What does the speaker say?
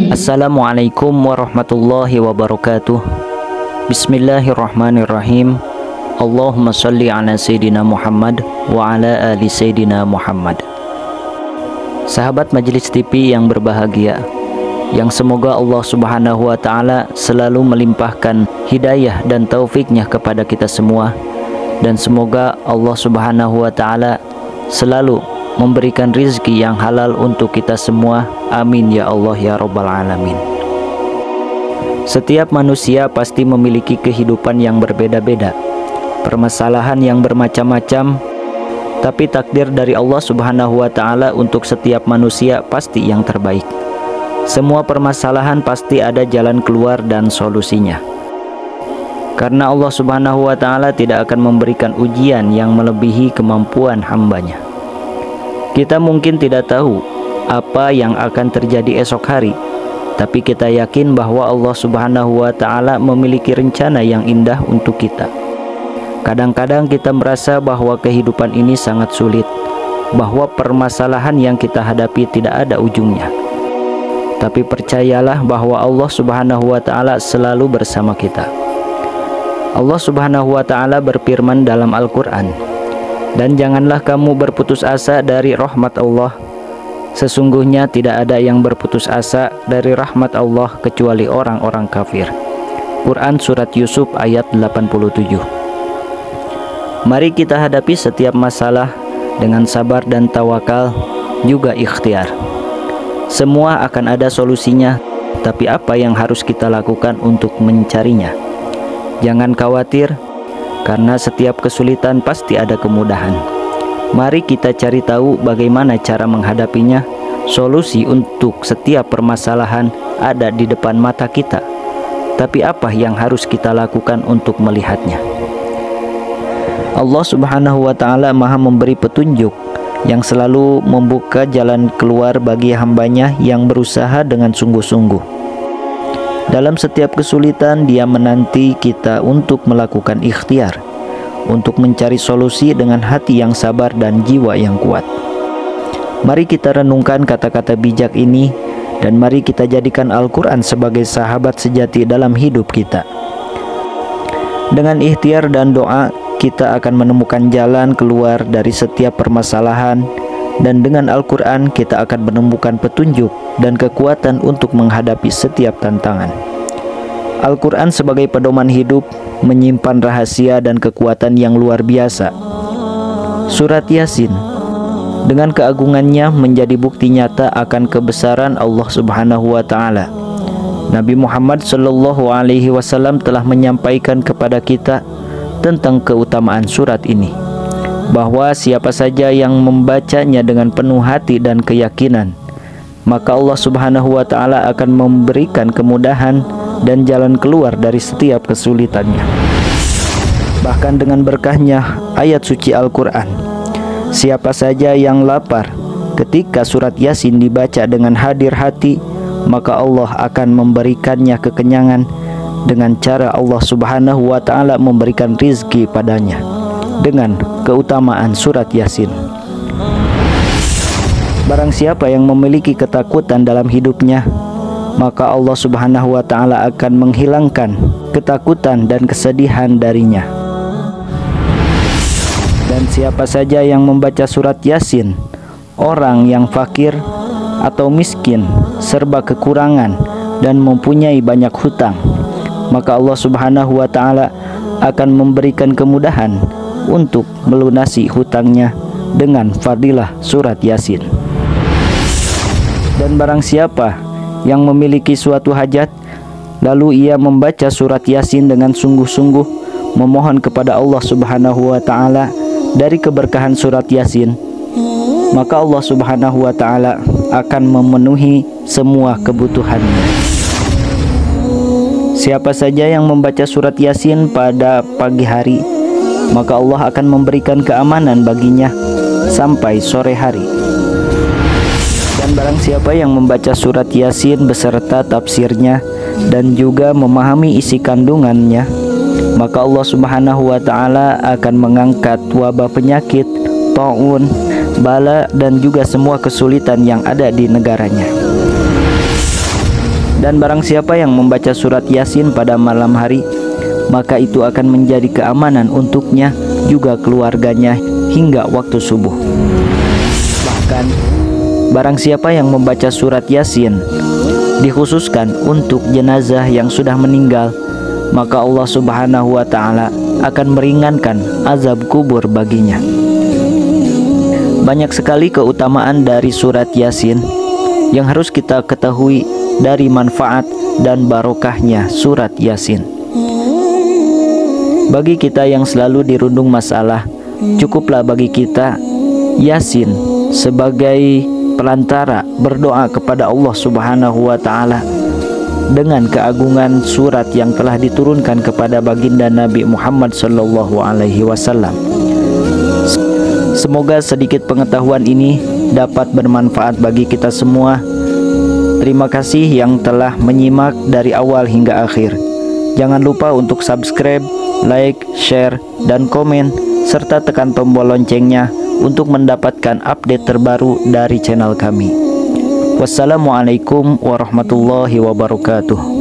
Assalamualaikum warahmatullahi wabarakatuh. Bismillahirrahmanirrahim. Allahumma salli ala Sayyidina Muhammad wa ala ali Sayyidina Muhammad. Sahabat Majelis TV yang berbahagia, yang semoga Allah Subhanahu wa Ta'ala selalu melimpahkan hidayah dan taufiknya kepada kita semua, dan semoga Allah Subhanahu wa Ta'ala selalu memberikan rizki yang halal untuk kita semua. Amin ya Allah ya Rabbal Alamin. Setiap manusia pasti memiliki kehidupan yang berbeda-beda, permasalahan yang bermacam-macam, tapi takdir dari Allah Subhanahu wa Ta'ala untuk setiap manusia pasti yang terbaik. Semua permasalahan pasti ada jalan keluar dan solusinya, karena Allah Subhanahu wa Ta'ala tidak akan memberikan ujian yang melebihi kemampuan hambanya. Kita mungkin tidak tahu apa yang akan terjadi esok hari, tapi kita yakin bahwa Allah Subhanahu wa Ta'ala memiliki rencana yang indah untuk kita. Kadang-kadang kita merasa bahwa kehidupan ini sangat sulit, bahwa permasalahan yang kita hadapi tidak ada ujungnya. Tapi percayalah bahwa Allah Subhanahu wa Ta'ala selalu bersama kita. Allah Subhanahu wa Ta'ala berfirman dalam Al-Quran, "Dan janganlah kamu berputus asa dari rahmat Allah. Sesungguhnya tidak ada yang berputus asa dari rahmat Allah kecuali orang-orang kafir." Quran Surat Yusuf ayat 87. Mari kita hadapi setiap masalah dengan sabar dan tawakal, juga ikhtiar. Semua akan ada solusinya, tapi apa yang harus kita lakukan untuk mencarinya? Jangan khawatir, karena setiap kesulitan pasti ada kemudahan. Mari kita cari tahu bagaimana cara menghadapinya. Solusi untuk setiap permasalahan ada di depan mata kita, tapi apa yang harus kita lakukan untuk melihatnya? Allah Subhanahu wa Ta'ala Maha memberi petunjuk yang selalu membuka jalan keluar bagi hambanya yang berusaha dengan sungguh-sungguh. Dalam setiap kesulitan, Dia menanti kita untuk melakukan ikhtiar, untuk mencari solusi dengan hati yang sabar dan jiwa yang kuat. Mari kita renungkan kata-kata bijak ini, dan mari kita jadikan Al-Quran sebagai sahabat sejati dalam hidup kita. Dengan ikhtiar dan doa, kita akan menemukan jalan keluar dari setiap permasalahan, dan dengan Al-Quran kita akan menemukan petunjuk dan kekuatan untuk menghadapi setiap tantangan. Al-Quran sebagai pedoman hidup menyimpan rahasia dan kekuatan yang luar biasa. Surat Yasin dengan keagungannya menjadi bukti nyata akan kebesaran Allah Subhanahu wa Ta'ala. Nabi Muhammad Shallallahu Alaihi Wasallam telah menyampaikan kepada kita tentang keutamaan surat ini, bahwa siapa saja yang membacanya dengan penuh hati dan keyakinan, maka Allah Subhanahu wa Ta'ala akan memberikan kemudahan dan jalan keluar dari setiap kesulitannya. Bahkan dengan berkahnya ayat suci Al-Quran, siapa saja yang lapar ketika surat Yasin dibaca dengan hadir hati, maka Allah akan memberikannya kekenyangan dengan cara Allah Subhanahu wa Ta'ala memberikan rizki padanya dengan keutamaan surat Yasin. Barang siapa yang memiliki ketakutan dalam hidupnya, maka Allah Subhanahu wa Ta'ala akan menghilangkan ketakutan dan kesedihan darinya. Dan siapa saja yang membaca surat Yasin, orang yang fakir atau miskin, serba kekurangan dan mempunyai banyak hutang, maka Allah Subhanahu wa Ta'ala akan memberikan kemudahan untuk melunasi hutangnya dengan fadilah surat Yasin. Dan barang siapa yang memiliki suatu hajat, lalu ia membaca surat Yasin dengan sungguh-sungguh, memohon kepada Allah Subhanahu wa Ta'ala dari keberkahan surat Yasin, maka Allah Subhanahu wa Ta'ala akan memenuhi semua kebutuhannya. Siapa saja yang membaca surat Yasin pada pagi hari, maka Allah akan memberikan keamanan baginya sampai sore hari. Dan barang siapa yang membaca surat Yasin beserta tafsirnya dan juga memahami isi kandungannya, maka Allah Subhanahu wa Ta'ala akan mengangkat wabah penyakit, taun, bala, dan juga semua kesulitan yang ada di negaranya. Dan barang siapa yang membaca surat Yasin pada malam hari, maka itu akan menjadi keamanan untuknya juga keluarganya hingga waktu subuh. Bahkan barang siapa yang membaca surat Yasin dikhususkan untuk jenazah yang sudah meninggal, maka Allah Subhanahu wa Ta'ala akan meringankan azab kubur baginya. Banyak sekali keutamaan dari surat Yasin yang harus kita ketahui dari manfaat dan barokahnya surat Yasin. Bagi kita yang selalu dirundung masalah, cukuplah bagi kita Yasin sebagai perantara berdoa kepada Allah Subhanahu wa Ta'ala dengan keagungan surat yang telah diturunkan kepada baginda Nabi Muhammad sallallahu alaihi wasallam. Semoga sedikit pengetahuan ini dapat bermanfaat bagi kita semua. Terima kasih yang telah menyimak dari awal hingga akhir. Jangan lupa untuk subscribe, like, share, dan komen, serta tekan tombol loncengnya untuk mendapatkan update terbaru dari channel kami. Wassalamualaikum warahmatullahi wabarakatuh.